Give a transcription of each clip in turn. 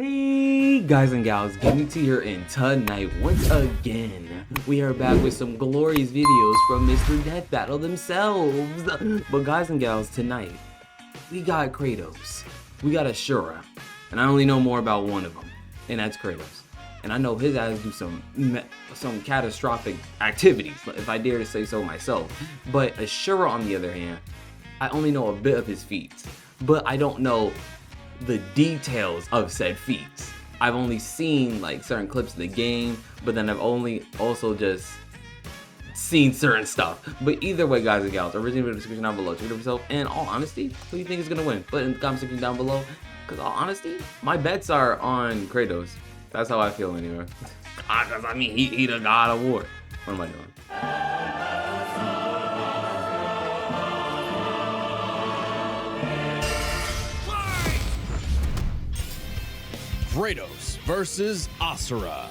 Hey guys and gals, getting to here in tonight once again. We are back with some glorious videos from Mr. Death Battle themselves. But guys and gals, tonight we got Kratos, we got Asura, and I only know more about one of them, and that's Kratos. And I know his ass do some catastrophic activities, if I dare to say so myself. But Asura, on the other hand, I only know a bit of his feats, but I don't know the details of said feats. I've only seen like certain clips of the game, but then I've only also just seen certain stuff. But either way, guys and gals, originally in the description down below. Check it out yourself. And in all honesty, who do you think is gonna win? Put it in the comment section down below. Cause all honesty, my bets are on Kratos. That's how I feel anyway. Cause I mean, he the god of war. What am I doing? Kratos versus Asura.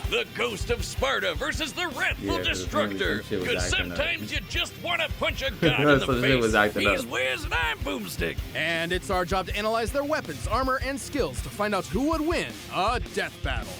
The Ghost of Sparta versus the Wrathful Destructor. Because sometimes you just want to punch a god in the face. He's Wiz and I'm Boomstick. And it's our job to analyze their weapons, armor, and skills to find out who would win a death battle.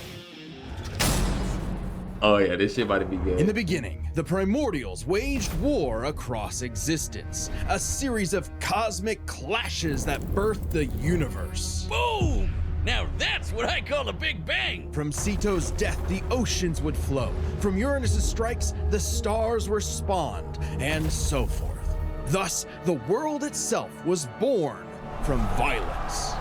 Oh yeah, this shit about to be good. In the beginning, the Primordials waged war across existence. A series of cosmic clashes that birthed the universe. Boom! Now that's what I call a big bang! From Ceto's death, the oceans would flow. From Uranus's strikes, the stars were spawned, and so forth. Thus, the world itself was born from violence.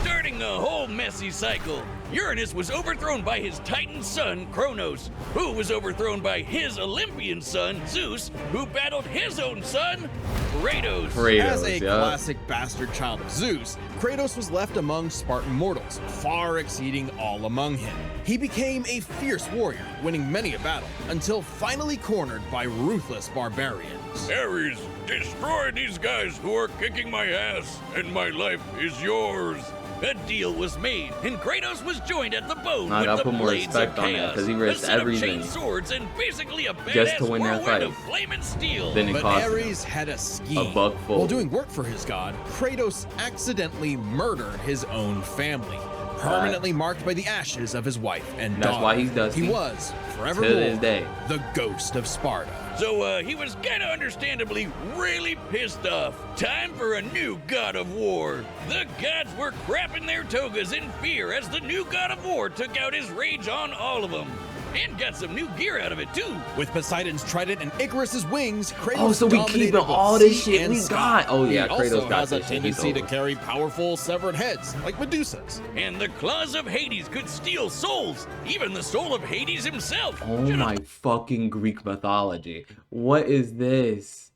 Starting the whole messy cycle, Uranus was overthrown by his Titan son, Kronos, who was overthrown by his Olympian son, Zeus, who battled his own son, Kratos. As a classic bastard child of Zeus, Kratos was left among Spartan mortals, far exceeding all among him. He became a fierce warrior, winning many a battle, until finally cornered by ruthless barbarians. Ares, destroy these guys who are kicking my ass, and my life is yours. A deal was made, and Kratos was joined at the bone with the blades of chaos, because he risked everything swords, and basically a just to win that fight. Of flame and steel. Then it but cost Ares had a scheme. a buck full. While doing work for his god, Kratos accidentally murdered his own family, permanently marked by the ashes of his wife and daughter. That's why he's dusty. He was, forevermore, to this day, the Ghost of Sparta. So he was kinda understandably really pissed off. Time for a new god of war. The gods were crapping their togas in fear as the new god of war took out his rage on all of them. And got some new gear out of it too. With Poseidon's trident and Icarus's wings, Kratos so we keeping all this shit we got. Oh yeah, Kratos Kratos got has a this tendency to carry powerful severed heads, like Medusa's. And the claws of Hades could steal souls, even the soul of Hades himself. Oh my fucking Greek mythology. What is this?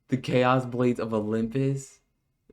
The Chaos Blades of Olympus?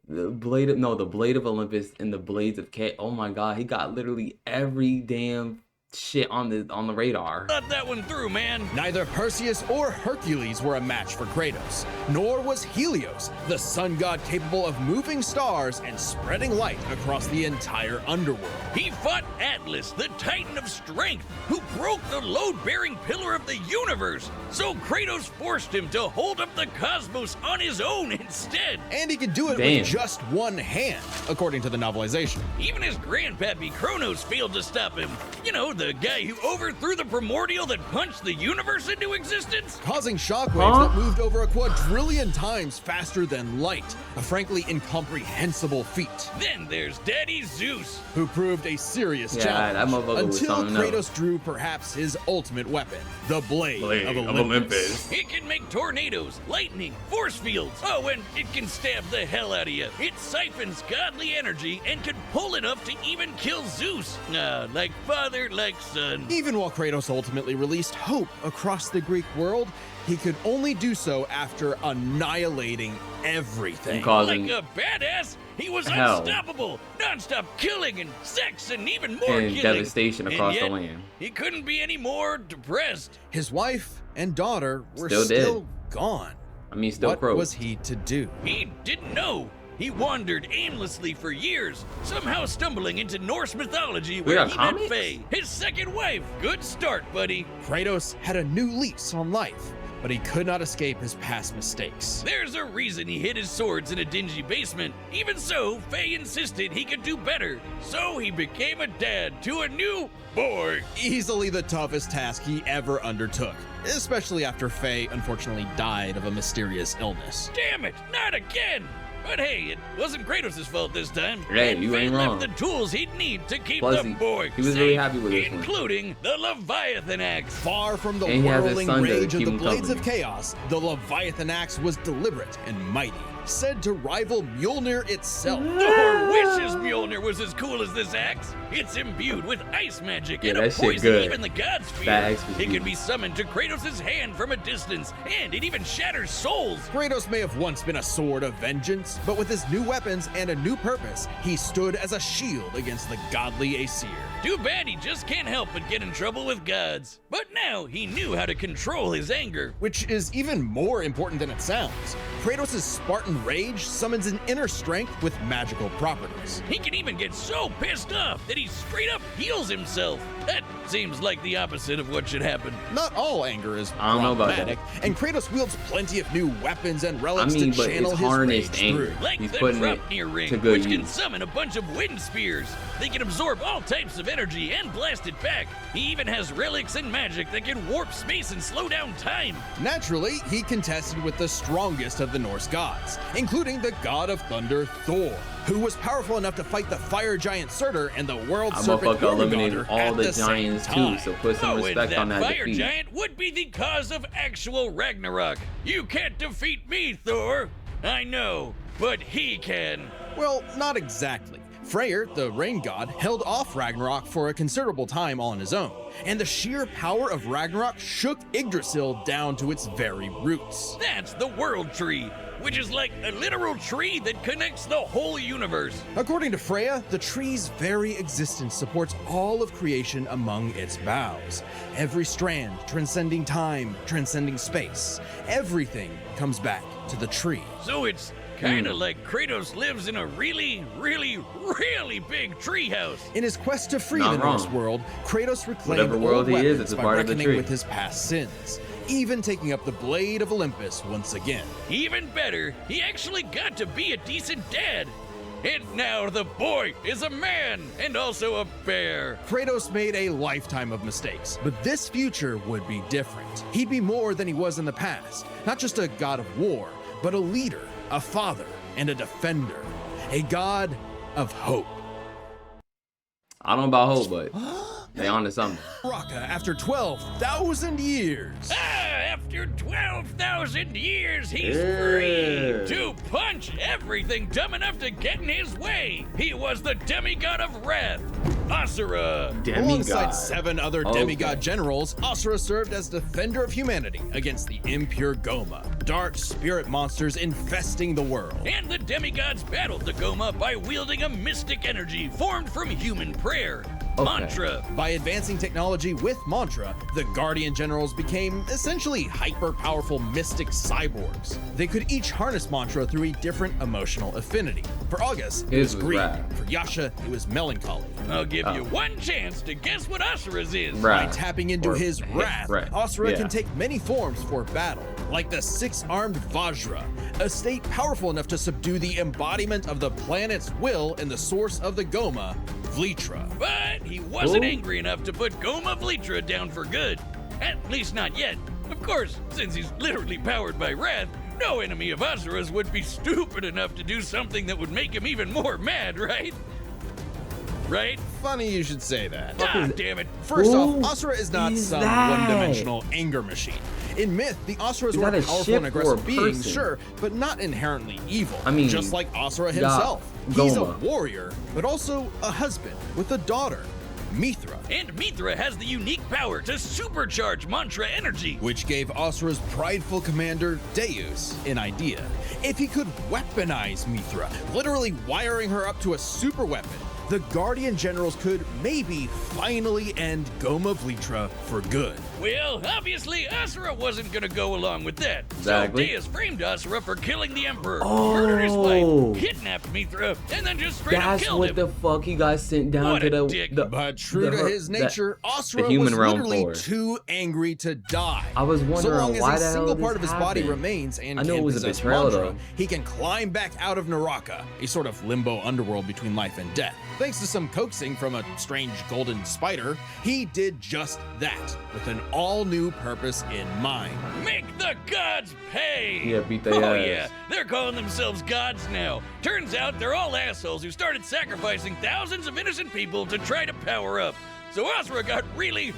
The blade of Olympus and the blades of Chaos. Oh my god, he got literally every damn shit on the radar. Thought that one through, man. Neither Perseus or Hercules were a match for Kratos, nor was Helios, the sun god capable of moving stars and spreading light across the entire underworld. He fought Atlas, the Titan of Strength, who broke the load-bearing pillar of the universe. So Kratos forced him to hold up the cosmos on his own instead. And he could do it with just one hand, according to the novelization. Even his grandpappy Kronos failed to stop him. You know, the guy who overthrew the primordial that punched the universe into existence? Causing shockwaves that moved over a quadrillion times faster than light. A frankly incomprehensible feat. Then there's Daddy Zeus, who proved a serious challenge until Kratos drew perhaps his ultimate weapon, the Blade of Olympus. It can make tornadoes, lightning, force fields. Oh, and it can stab the hell out of you. It siphons godly energy and could pull enough to even kill Zeus. Like father, like son. Even while Kratos ultimately released hope across the Greek world, he could only do so after annihilating everything. Like a badass, he was unstoppable, non-stop killing and sex and even more killing. Devastation across the land. He couldn't be any more depressed. His wife and daughter were still gone. I mean, still what was he to do? He didn't know. He wandered aimlessly for years, somehow stumbling into Norse mythology where he met Faye, his second wife. Good start, buddy. Kratos had a new lease on life, but he could not escape his past mistakes. There's a reason he hid his swords in a dingy basement. Even so, Faye insisted he could do better. So he became a dad to a new boy. Easily the toughest task he ever undertook, especially after Faye unfortunately died of a mysterious illness. Damn it, not again! But hey, it wasn't Kratos' fault this time. Hey, And you Faye ain't left wrong. the tools he'd need to keep Plus, the boy he was safe, really happy with this one. including the Leviathan axe. Far from the And he has his whirling son to rage of keep the him blades of company. chaos, the Leviathan axe was deliberate and mighty, said to rival Mjolnir itself. Thor wishes Mjolnir was as cool as this axe. It's imbued with ice magic Yeah, and a that shit poison good. even the gods fear. That axe was It can good. be summoned to Kratos' hand from a distance, and it even shatters souls. Kratos may have once been a sword of vengeance, but with his new weapons and a new purpose, he stood as a shield against the godly Asir. Too bad he just can't help but get in trouble with gods. But now he knew how to control his anger. Which is even more important than it sounds. Kratos' Spartan rage summons an inner strength with magical properties. He can even get so pissed off that he straight up heals himself. That seems like the opposite of what should happen. Not all anger is I don't know about problematic, and Kratos wields plenty of new weapons and I relics mean, to but channel it's his harnessed rage anger. through. Like He's the putting it Draupnir ring, to good which can use. summon a bunch of wind spears. They can absorb all types of energy and blast it back. He even has relics and magic that can warp space and slow down time. Naturally, he contested with the strongest of the Norse gods, including the god of thunder Thor, who was powerful enough to fight the fire giant Surtur and the world I'm serpent motherfucker eliminated Jormungandr all at the same giants too, time. so put some Oh, and respect on that fire defeat. giant would be the cause of actual Ragnarok. You can't defeat me, Thor. I know, but he can. Well, not exactly. Freyr, the rain god, held off Ragnarok for a considerable time on his own, and the sheer power of Ragnarok shook Yggdrasil down to its very roots. That's the world tree, which is like a literal tree that connects the whole universe. According to Freya, the tree's very existence supports all of creation among its boughs. Every strand transcending time, transcending space. Everything comes back to the tree. So it's kinda like Kratos lives in a really, really, really big treehouse. In his quest to free Not the Norse wrong. world, Kratos reclaimed Whatever world old he is, weapons it's a by part of the reckoning tree. with his past sins, even taking up the blade of Olympus once again. Even better, he actually got to be a decent dad. And now the boy is a man and also a bear. Kratos made a lifetime of mistakes, but this future would be different. He'd be more than he was in the past, not just a god of war, but a leader, a father, and a defender, a god of hope. I don't know about hope, but they onto something. Raka after 12,000 years. After 12,000 years, he's Yeah. free to punch everything dumb enough to get in his way. He was the demigod of wrath, Asura. Alongside Demigod. 7 other Okay. demigod generals, Asura served as defender of humanity against the impure Goma, dark spirit monsters infesting the world. And the demigods battled the Goma by wielding a mystic energy formed from human prayer, mantra. By advancing technology with mantra, the Guardian Generals became essentially hyper-powerful mystic cyborgs. They could each harness mantra through a different emotional affinity. For August, it His was was greed. wrath. For Yasha, it was melancholy. I'll give you one chance to guess what Asura's is. Right. By tapping into Or- his wrath, right. Asura Yeah. can take many forms for battle, like the 6-armed Vajra, a state powerful enough to subdue the embodiment of the planet's will and the source of the Goma, Vlitra. But he wasn't Ooh. angry enough to put Goma Vlitra down for good. At least not yet. Of course, since he's literally powered by wrath, no enemy of Asura's would be stupid enough to do something that would make him even more mad, right? Right? Funny you should say that. God damn it. First Who off, Asura is not is some that? one-dimensional anger machine. In myth, the Asuras Is were that a powerful ship and or a aggressive beings, person? sure, but not inherently evil. I mean, just like Asura God, himself. He's a Goma. warrior, but also a husband with a daughter, Mithra, And Mithra has the unique power to supercharge mantra energy. which gave Asura's prideful commander, Deus, an idea. If he could weaponize Mithra, literally wiring her up to a super weapon, the Guardian Generals could maybe finally end Goma Vlitra for good. Well, obviously, Asura wasn't gonna go along with that. Exactly. So Deus framed Asura for killing the Emperor, Oh. murdered his wife, kidnapped Mithra, and then just straight up That's killed what him. the fuck he got sent down What to a the, dick. But true to his nature, Asura human was realm literally for. too angry to die. I was So wondering long why as the a hell single this part of his body happened. remains and I know can it was a possess betrayal, mantra, though. he can climb back out of Naraka, a sort of limbo underworld between life and death. Thanks to some coaxing from a strange golden spider, he did just that, with an all-new purpose in mind. Make the gods pay! Yeah, beat their Oh ass. yeah, they're calling themselves gods now. Turns out they're all assholes who started sacrificing thousands of innocent people to try to power up. So Asura got really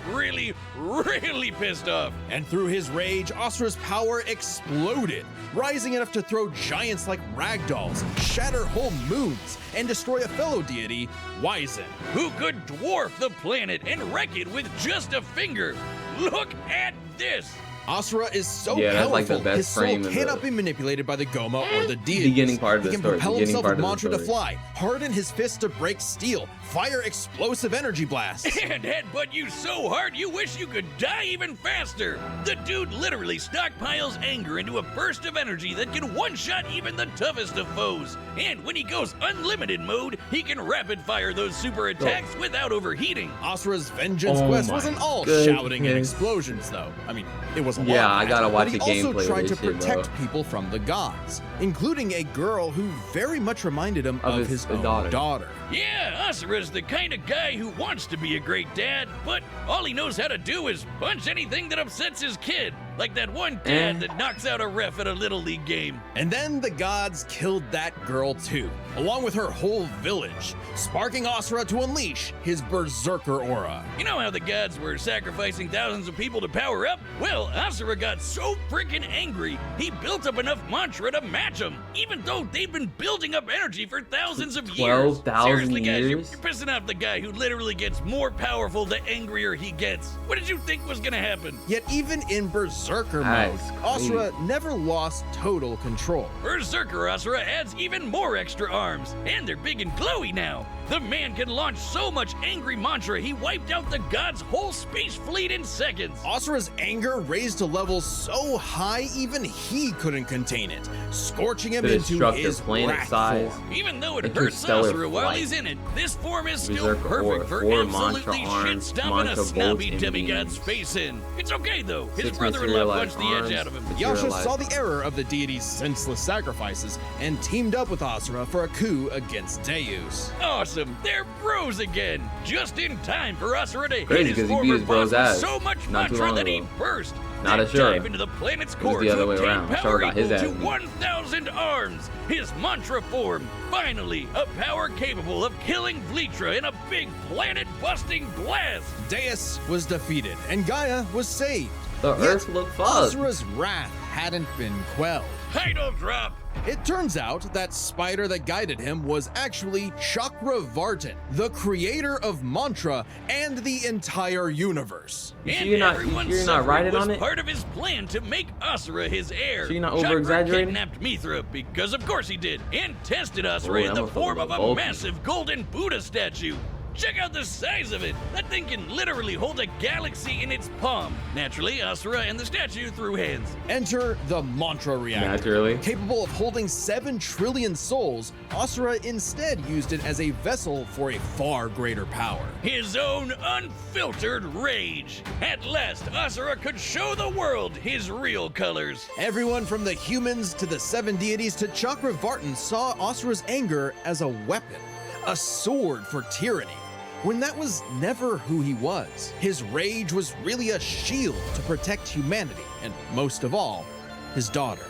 pissed off. And through his rage, Asura's power exploded, rising enough to throw giants like ragdolls, shatter whole moons, and destroy a fellow deity, Wyzen. Who could dwarf the planet and wreck it with just a finger. Look at this! Asura is so Yeah, that's powerful, like the best his soul frame in cannot the- be manipulated by the Goma or the deities. Beginning part of he the can story, propel beginning himself part with of the mantra to story. fly, harden his fists to break steel, fire explosive energy blasts. And headbutt you so hard you wish you could die even faster. The dude literally stockpiles anger into a burst of energy that can one-shot even the toughest of foes. And when he goes unlimited mode, he can rapid fire those super attacks without overheating. Asura's vengeance Oh quest my wasn't all goodness. shouting and explosions, though. I mean, it was a lot. Yeah, of I that, gotta watch but he the also gameplay of tried to this shit, protect bro. people from the gods, including a girl who very much reminded him Of of his his own daughter. daughter. Yeah, Asura's the kind of guy who wants to be a great dad, but all he knows how to do is punch anything that upsets his kid. Like that one dad that knocks out a ref at a Little League game. And then the gods killed that girl too, along with her whole village, sparking Asura to unleash his berserker aura. You know how the gods were sacrificing thousands of people to power up? Well, Asura got so freaking angry, he built up enough mantra to match them, even though they've been building up energy for thousands of years. 12,000 Seriously, guys, you're years? pissing off the guy who literally gets more powerful the angrier he gets. What did you think was gonna happen? Yet even in berserker mode, That's Asura never lost total control. Berserker Asura adds even more extra arms, and they're big and glowy now. The man can launch so much angry mantra he wiped out the god's whole space fleet in seconds. Asura's anger raised to levels so high even he couldn't contain it, scorching him The into destructive his planet wrath size. form. Even though it hurts Interstellar Asura while flight. he's in it, this form is still Berserker aura, perfect for 4 absolutely mantra arms, shit-stomping a mantra snobby bolts and demigod's beams. face in. It's okay though, his 6 brother-in-law materialized punched the edge arms, out of him. Yasha materialized saw the error of the deity's senseless sacrifices and teamed up with Asura for a coup against Deus. Awesome, they're bros again. Just in time for Asura to hit Crazy, his 'cause he beat former his bro's boss with ass so much not too mantra long that he ago. burst. Not Then Asura. dive into the planet's was core the other to way obtain around. power Asura got his equal to ass beat. 1,000 arms. His mantra form. Finally, a power capable of killing Vlitra in a big planet-busting blast. Deus was defeated and Gaia was saved. The Yet Earth looked fucked. Asura's wrath hadn't been quelled. Idol drop. It turns out that spider that guided him was actually Chakravartin, the creator of mantra and the entire universe. You sure And you're not- everyone's you sure you're not suffering writing was on it? part of his plan to make Asura his heir. Sure you're not Chakra over-exaggerating? kidnapped Mithra because of course he did, and tested Asura Ooh, in that the form motherfucker of a bulky. massive golden Buddha statue. Check out the size of it. That thing can literally hold a galaxy in its palm. Naturally, Asura and the statue threw hands. Enter the mantra reactor. Naturally. Capable of holding 7 trillion souls, Asura instead used it as a vessel for a far greater power. His own unfiltered rage. At last, Asura could show the world his real colors. Everyone from the humans to the 7 deities to Chakravartin saw Asura's anger as a weapon, a sword for tyranny, when that was never who he was. His rage was really a shield to protect humanity, and most of all, his daughter.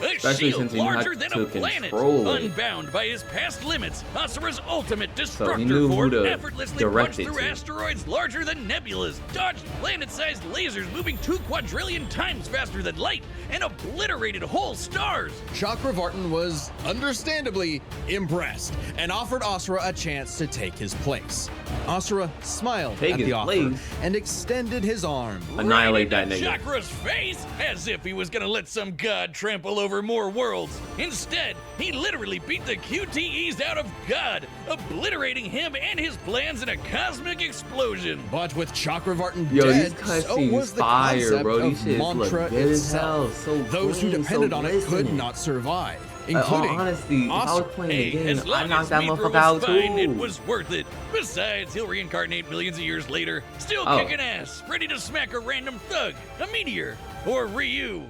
A Especially shield since he had larger than a to planet, control it. unbound by his past limits. Asura's ultimate he destructor knew who form to effortlessly direct punched it through to. asteroids larger than nebulas, dodged planet-sized lasers moving 2 quadrillion times faster than light, and obliterated whole stars. Chakravartin was understandably impressed and offered Asura a chance to take his place. Asura smiled Take at his the offer place? and extended his arm. Annihilate Right that into nigga. Chakra's face, as if he was gonna let some god trample over more worlds. Instead, he literally beat the QTEs out of God, obliterating him and his plans in a cosmic explosion. But with Chakravartin Yo, dead, these so cutscenes was the fire, concept bro. These of shits look mantra good as itself. hell. So Those who clean, depended so on it could glistening. not survive, In all including honesty, if I was Asura. playing the Hey, game, as I long knocked as that Mithra motherfucker out was fine, it too. was worth it. Besides, he'll reincarnate millions of years later, still Oh. kicking ass, ready to smack a random thug, a meteor, or Ryu,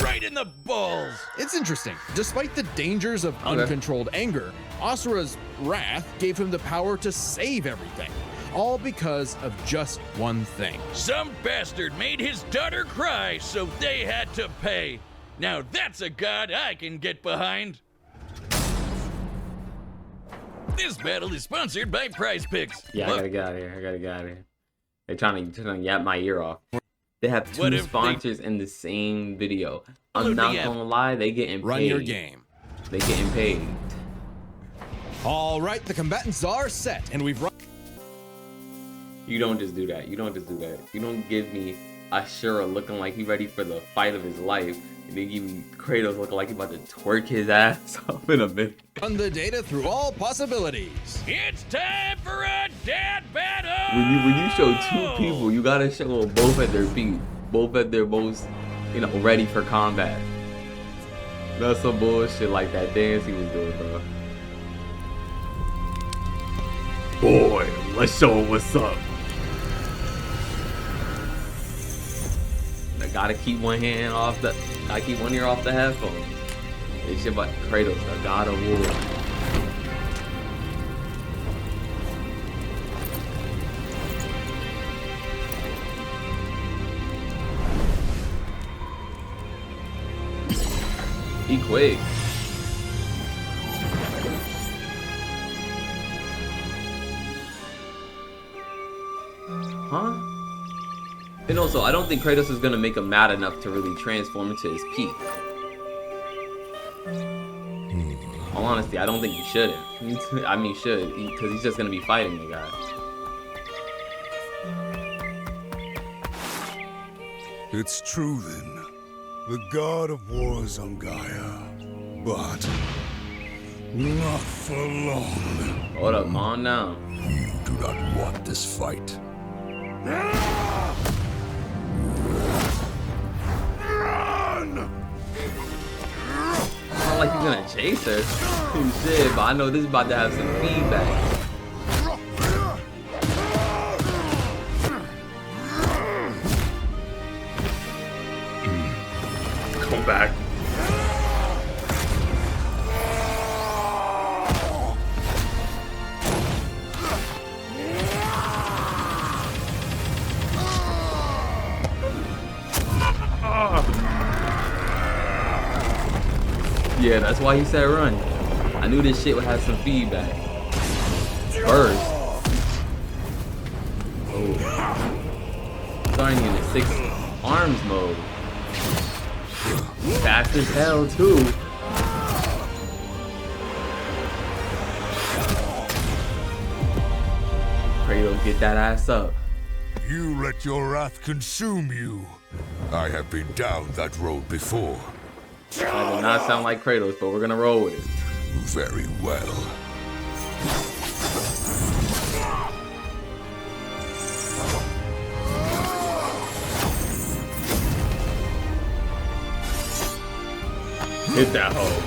right in the balls. It's interesting. Despite the dangers of Okay. uncontrolled anger, Asura's wrath gave him the power to save everything. All because of just one thing. Some bastard made his daughter cry, so they had to pay. Now that's a god I can get behind. This battle is sponsored by Prize Picks. Yeah, I What- gotta get out of here. I gotta get out of here. They're trying to yap my ear off. They have What two if they- sponsors in the same video. I'm Load not the app. gonna lie, they getting Run paid. your game. They getting paid. All right, the combatants are set, and we've run. You don't just do that. You don't just do that. You don't give me Asura looking like he ready for the fight of his life, and then give me Kratos looking like he about to twerk his ass off in a minute. Run the data through all possibilities. It's time for a dad battle! When you show two people, you gotta show them both at their feet, both at their most, ready for combat. That's some bullshit like that dance he was doing, bro. Boy, let's show him what's up. I gotta keep one ear off the headphones. It's shit about Kratos, the god of war. He quick. Huh? And also, I don't think Kratos is gonna make him mad enough to really transform into his peak. All honesty, I don't think he shouldn't. I mean, should, because he's just gonna be fighting the guy. It's true then. The god of war is on Gaia. But not for long. Hold up, calm down. You do not want this fight. Run! It's not like he's gonna chase her. Shit, but I know this is about to have some feedback. Come back. Yeah, that's why he said run. I knew this shit would have some feedback. Burst. Oh. Starting in the 6 arms mode. Fast as hell too. Kratos, get that ass up. You let your wrath consume you. I have been down that road before. That did not sound like Kratos, but we're gonna roll with it. Very well. Hit that hoe.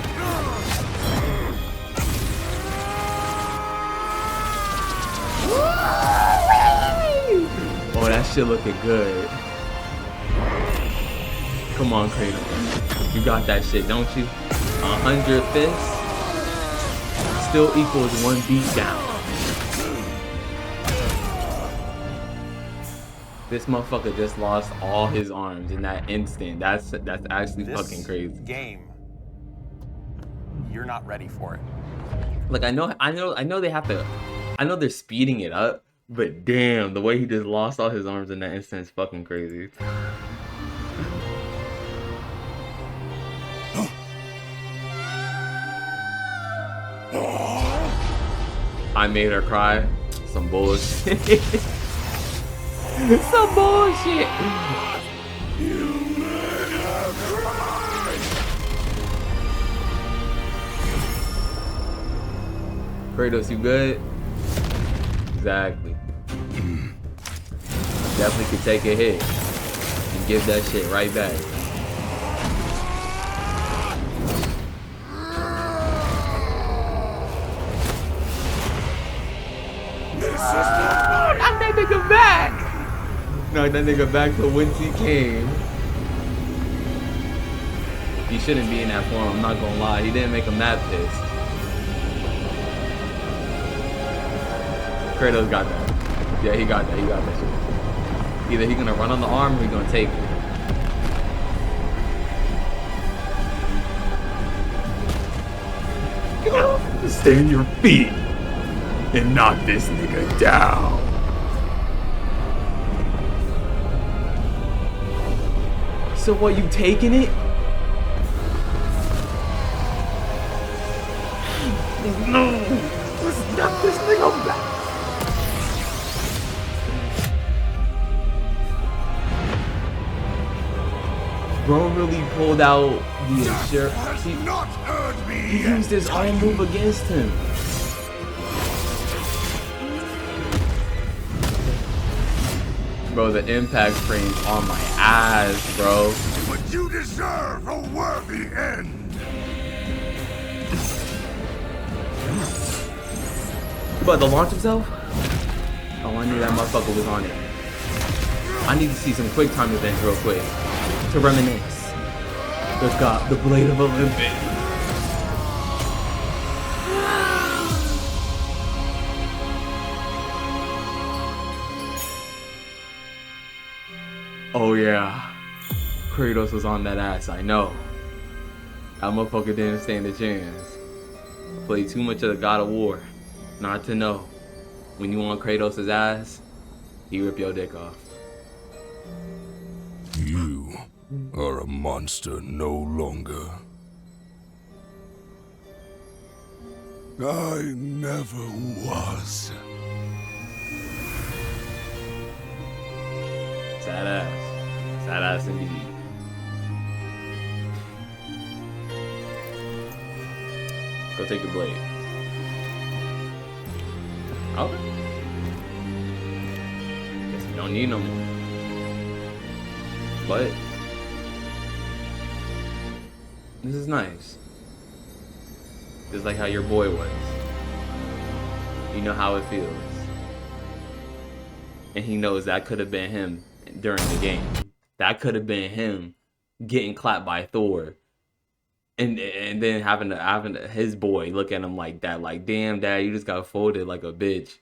Oh, that shit looking good. Come on, Kratos. You got that shit, don't you? 100 fists still equals 1 beat down. This motherfucker just lost all his arms in that instant. That's actually fucking crazy. Game, you're not ready for it. Like I know they have to. I know they're speeding it up, but damn, the way he just lost all his arms in that instant is fucking crazy. I made her cry. Some bullshit. Some bullshit. Kratos, you good? Exactly. Definitely could take a hit and give that shit right back. Knock that nigga back! Knock that nigga back to whence he came. He shouldn't be in that form, I'm not gonna lie. He didn't make him that pissed. Kratos got that. Yeah, he got that. He got that shit. Either he's gonna run on the arm or he's gonna take it. Stay on your feet and knock this nigga down. So what, you taking it? No, let's knock this nigga back. Bro really pulled out the Asura. He Not hurt me. used his own move against him. Bro, the impact frame's on my ass, bro. But you deserve a worthy end. But the launch himself? Oh, I knew that motherfucker was on it. I need to see some quick time events real quick to reminisce. The Blade of Olympus. Oh yeah, Kratos was on that ass, I know. That motherfucker didn't stand a chance. Played too much of the God of War not to know. When you on Kratos' ass, he rip your dick off. You are a monster no longer. I never was. Sad ass. Sad ass indeed. Go take the blade. Okay. Guess we don't need no more. But this is nice. Just like how your boy was. You know how it feels. And he knows that could have been him during the game. That could have been him getting clapped by Thor. And then having his boy look at him like that, like, damn, dad, you just got folded like a bitch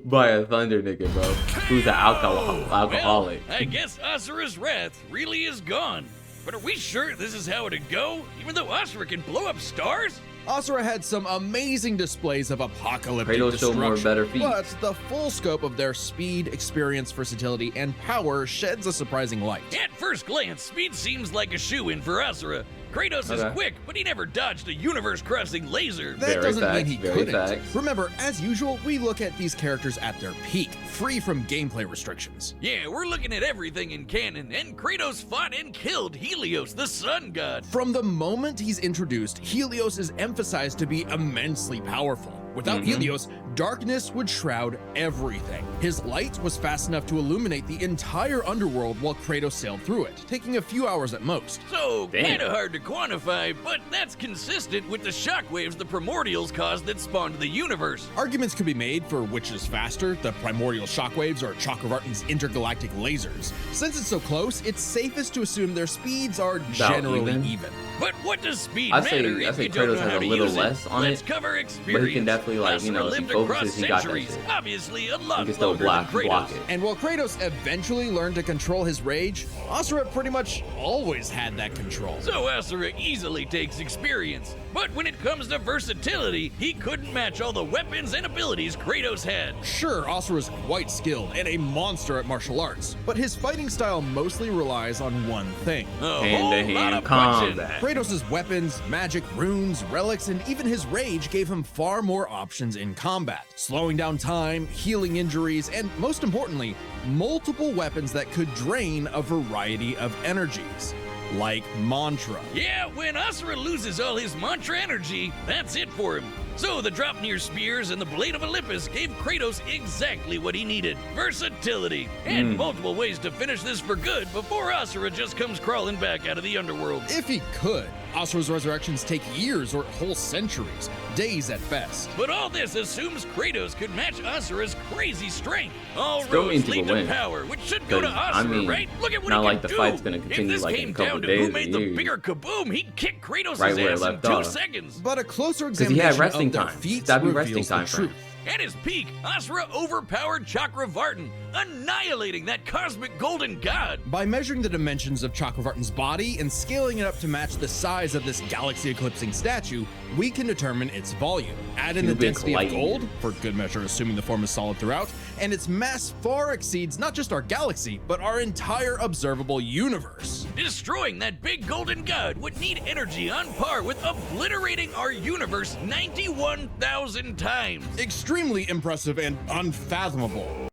by a thunder nigga, bro, who's an alcoholic. Well, I guess Asura's wrath really is gone. But are we sure this is how it'd go? Even though Asura can blow up stars? Asura had some amazing displays of apocalyptic Kratos showed more destruction, better feats. but the full scope of their speed, experience, versatility, and power sheds a surprising light. At first glance, speed seems like a shoo-in for Asura. Kratos is Okay. quick, but he never dodged a universe-crossing laser. That Very doesn't mean facts, he very couldn't. facts. Remember, as usual, we look at these characters at their peak, free from gameplay restrictions. Yeah, we're looking at everything in canon, and Kratos fought and killed Helios, the sun god. From the moment he's introduced, Helios is emphasized to be immensely powerful. Without Helios, darkness would shroud everything. His light was fast enough to illuminate the entire underworld while Kratos sailed through it, taking a few hours at most. So, Damn. kinda hard to quantify, but that's consistent with the shockwaves the primordials caused that spawned the universe. Arguments could be made for which is faster, the primordial shockwaves or Chakravartin's intergalactic lasers. Since it's so close, it's safest to assume their speeds are generally even. But what does speed I matter say if you don't Kratos know has how a to little use less it? on Let's it, cover experience. but he can definitely, like, you know, Asura if he lived focuses, across he got that centuries. shit. Obviously, a lot He can still longer block than Kratos. it. And while Kratos eventually learned to control his rage, Asura pretty much always had that control. So Asura easily takes experience. But when it comes to versatility, he couldn't match all the weapons and abilities Kratos had. Sure, Asura's quite skilled and a monster at martial arts, but his fighting style mostly relies on one thing. A whole lot Hand-to-hand of punching. combat. Kratos' weapons, magic, runes, relics, and even his rage gave him far more options in combat, slowing down time, healing injuries, and most importantly, multiple weapons that could drain a variety of energies, like mantra. Yeah, when Asura loses all his mantra energy, that's it for him. So the Dropnir spears and the Blade of Olympus gave Kratos exactly what he needed: versatility, and multiple ways to finish this for good before Asura just comes crawling back out of the underworld. If he could, Asura's resurrections take years or whole centuries, days at best. But all this assumes Kratos could match Asura's crazy strength. All Still means roads he lead will to win. power, which should go to 'Cause, Asura, I mean, right? Look at what not he like can the do. fight's gonna continue, if this like, in came a couple down to days who or made the years. bigger kaboom, he'd kick Kratos' Right where it ass in left 2 off. seconds. But a closer he examination had resting of their time. feats That'd be resting reveals the time for him. truth. At his peak, Asura overpowered Chakravartin, annihilating that cosmic golden god. By measuring the dimensions of Chakravartin's body and scaling it up to match the size of this galaxy-eclipsing statue, we can determine its volume. Add in the Cubic density light of gold, for good measure assuming the form is solid throughout, and its mass far exceeds not just our galaxy, but our entire observable universe. Destroying that big golden god would need energy on par with obliterating our universe 91,000 times. Extremely impressive and unfathomable.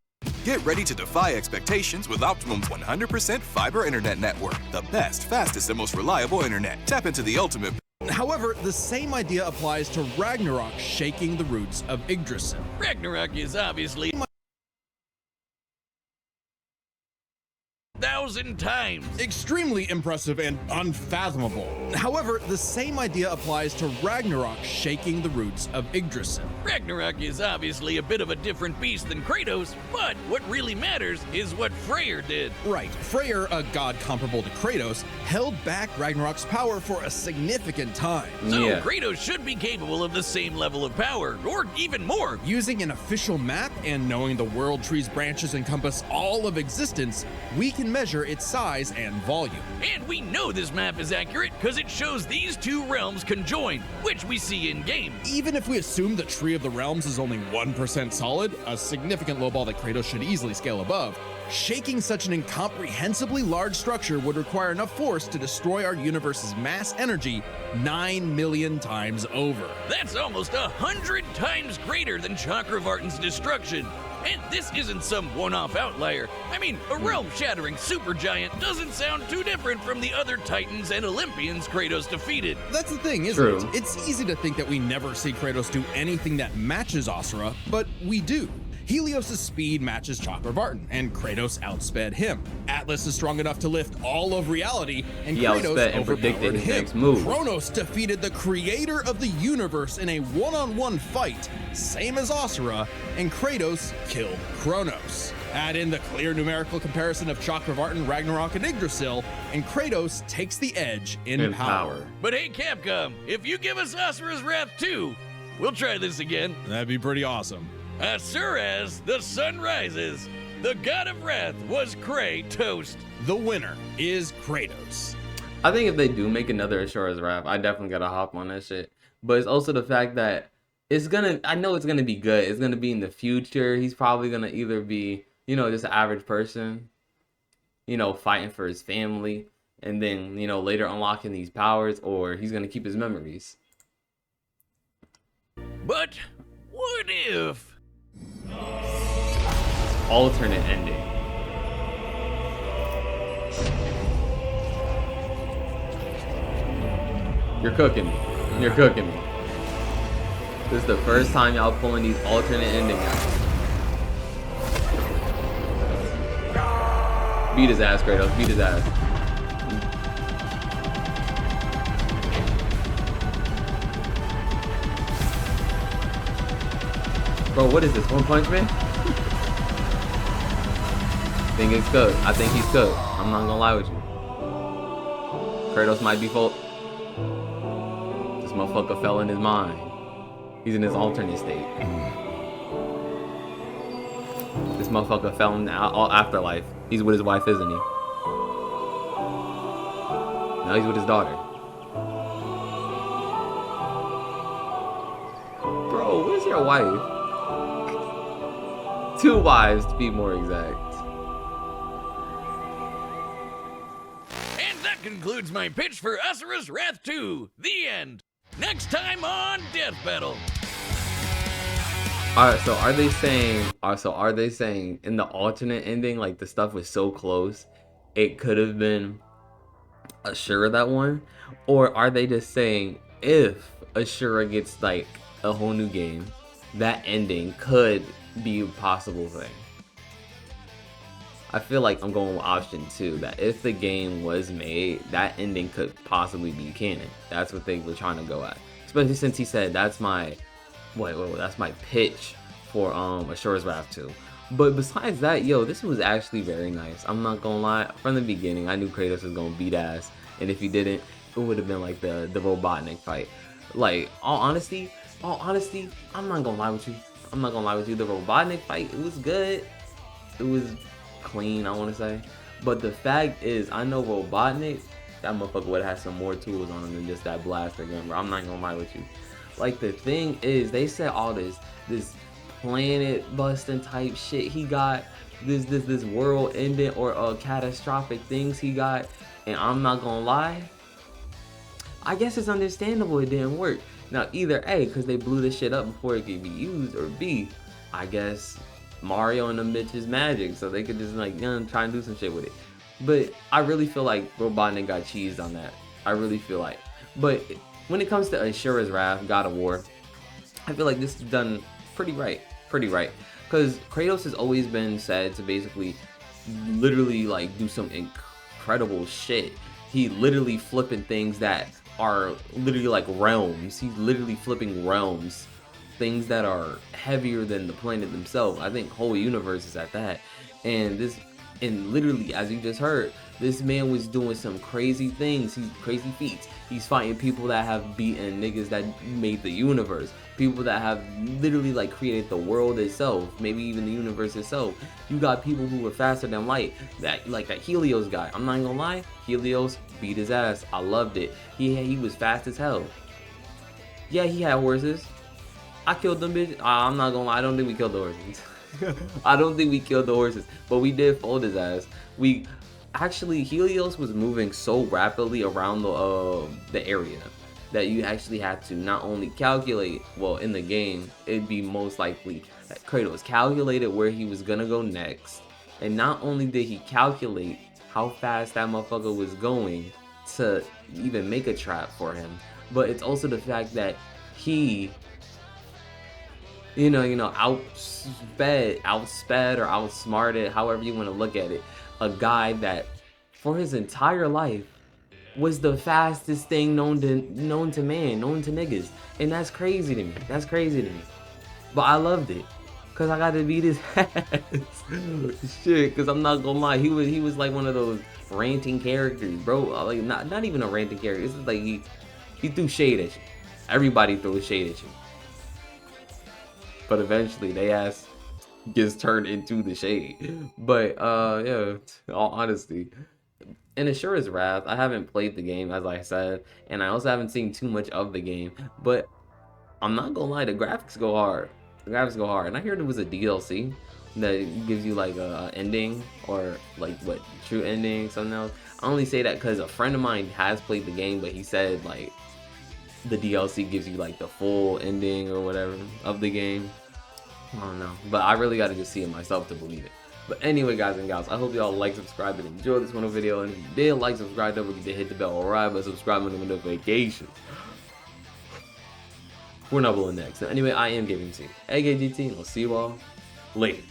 Get ready to defy expectations with Optimum's 100% fiber internet network. The best, fastest, and most reliable internet. Tap into the ultimate. However, the same idea applies to Ragnarok shaking the roots of Yggdrasil. Ragnarok is obviously 1,000 times. Extremely impressive and unfathomable. However, the same idea applies to Ragnarok shaking the roots of Yggdrasil. Ragnarok is obviously a bit of a different beast than Kratos, but what really matters is what Freyr did. Right, Freyr, a god comparable to Kratos, held back Ragnarok's power for a significant time. So Yeah. Kratos should be capable of the same level of power, or even more. Using an official map and knowing the world tree's branches encompass all of existence, we can measure its size and volume. And we know this map is accurate because it shows these two realms conjoined, which we see in game. Even if we assume the Tree of the Realms is only 1% solid, a significant lowball that Kratos should easily scale above, shaking such an incomprehensibly large structure would require enough force to destroy our universe's mass energy 9 million times over. That's almost 100 times greater than Chakravartin's destruction. And this isn't some one-off outlier. I mean, a realm-shattering supergiant doesn't sound too different from the other Titans and Olympians Kratos defeated. That's the thing, isn't True. it? It's easy to think that we never see Kratos do anything that matches Asura, but we do. Helios' speed matches Chakravartin, and Kratos outsped him. Atlas is strong enough to lift all of reality, and He Kratos outsped and predicted overpowered his him. next move. Kronos defeated the creator of the universe in a one-on-one fight, same as Asura, and Kratos killed Kronos. Add in the clear numerical comparison of Chakravartin, Ragnarok, and Yggdrasil, and Kratos takes the edge in power. But hey, Capcom, if you give us Asura's Wrath 2, we'll try this again. That'd be pretty awesome. Asura's The Sun Rises. The god of wrath was Kratos. The winner is Kratos. I think if they do make another Asura's Wrath, I definitely gotta hop on that shit. But it's also the fact that I know it's gonna be good. It's gonna be in the future. He's probably gonna either be, just an average person, fighting for his family, and then, later unlocking these powers, or he's gonna keep his memories. But what if? Alternate ending. You're cooking me. You're cooking me. This is the first time y'all pulling these alternate ending out. Beat his ass, Kratos. Beat his ass. Bro, what is this? One Punch Man? I think it's cooked. I think he's cooked. I'm not gonna lie with you. Kratos might be full. This motherfucker fell in his mind. He's in his alternate state. This motherfucker fell in the afterlife. He's with his wife, isn't he? Now he's with his daughter. Bro, where's your wife? 2 wives, to be more exact. And that concludes my pitch for Asura's Wrath 2. The end. Next time on Death Battle. Alright, so are they saying in the alternate ending, like the stuff was so close, it could have been Asura that won? Or are they just saying if Asura gets like a whole new game, that ending could be a possible thing. I feel like I'm going with option 2, that if the game was made, that ending could possibly be canon. That's what they were trying to go at. Especially since he said that's my that's my pitch for Asura's Wrath 2. But besides that, yo, this was actually very nice. I'm not gonna lie, from the beginning I knew Kratos was gonna beat ass, and if he didn't, it would have been like the Robotnik fight. Like, all honesty, I'm not gonna lie with you. I'm not gonna lie with you. The Robotnik fight, it was good. It was clean, I want to say. But the fact is, I know Robotnik, that motherfucker would have had some more tools on him than just that blaster gun, bro. I'm not gonna lie with you. Like, the thing is, they said all this planet busting type shit he got, this world ending or catastrophic things he got, and I'm not gonna lie, I guess it's understandable it didn't work. Now, either A, because they blew this shit up before it could be used, or B, I guess Mario and them bitches magic, so they could just like try and do some shit with it. But I really feel like Robotnik got cheesed on that. I really feel like. But when it comes to Asura's Wrath, God of War, I feel like this is done pretty right. Because Kratos has always been said to basically literally like do some incredible shit. He literally flipping things that are literally like realms. He's literally flipping realms, things that are heavier than the planet themselves. I think whole universe is at that. And literally, as you just heard, this man was doing some crazy things. He's crazy feats. He's fighting people that have beaten niggas that made the universe. People that have literally like created the world itself, maybe even the universe itself. You got people who were faster than light. That like that Helios guy. I'm not gonna lie, Helios beat his ass. I loved it. He was fast as hell. Yeah, he had horses. I killed them bitches. I'm not gonna lie, I don't think we killed the horses. I don't think we killed the horses, but we did fold his ass. Actually, Helios was moving so rapidly around the area that you actually had to not only calculate, well, in the game, it'd be most likely that Kratos calculated where he was gonna go next, and not only did he calculate how fast that motherfucker was going to even make a trap for him, but it's also the fact that he outsped or outsmarted, however you want to look at it, a guy that for his entire life was the fastest thing known to niggas. And that's crazy to me. But I loved it, cause I got to beat his ass. Shit, cause I'm not gonna lie, he was like one of those ranting characters, bro. Like not even a ranting character. It's just like he threw shade at you. Everybody threw shade at you. But eventually they ass gets turned into the shade. But yeah, all honesty. In Asura's Wrath, I haven't played the game, as I said, and I also haven't seen too much of the game, but I'm not gonna lie, the graphics go hard. And I heard it was a DLC that gives you like a ending, or like what, true ending, something else. I only say that because a friend of mine has played the game, but he said like the DLC gives you like the full ending or whatever of the game. I don't know, but I really got to just see it myself to believe it. But anyway, guys and gals, I hope y'all like, subscribe, and enjoy this one video. And if you did like, subscribe, don't forget to hit the bell, alright, but subscribe and the notifications. We're not next. So anyway, I am Gaming T, AKGT, and I'll see you all later.